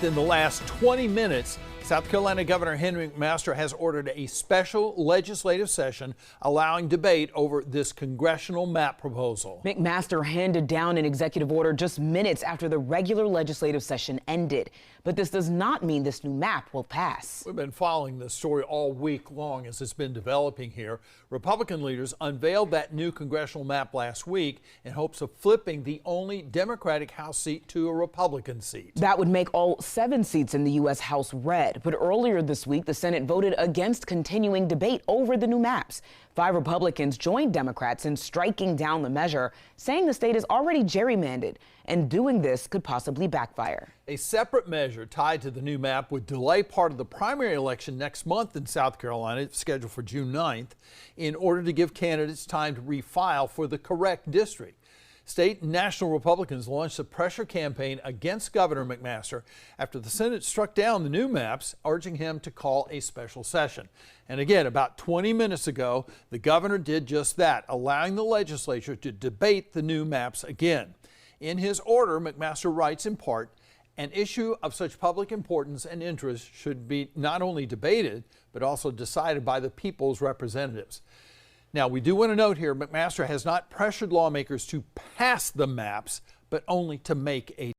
In the last 20 minutes, South Carolina Governor Henry McMaster has ordered a special legislative session allowing debate over this congressional map proposal. McMaster handed down an executive order just minutes after the regular legislative session ended. But this does not mean this new map will pass. We've been following this story all week long as it's been developing here. Republican leaders unveiled that new congressional map last week in hopes of flipping the only Democratic House seat to a Republican seat. That would make all 7 seats in the U.S. House red. But earlier this week, the Senate voted against continuing debate over the new maps. 5 Republicans joined Democrats in striking down the measure, saying the state is already gerrymandered, and doing this could possibly backfire. A separate measure tied to the new map would delay part of the primary election next month in South Carolina, scheduled for June 9th, in order to give candidates time to refile for the correct district. State and national Republicans launched a pressure campaign against Governor McMaster after the Senate struck down the new maps, urging him to call a special session. And again, about 20 minutes ago, the governor did just that, allowing the legislature to debate the new maps again. In his order, McMaster writes in part, "An issue of such public importance and interest should be not only debated, but also decided by the people's representatives." Now, we do want to note here, McMaster has not pressured lawmakers to pass the maps, but only to make a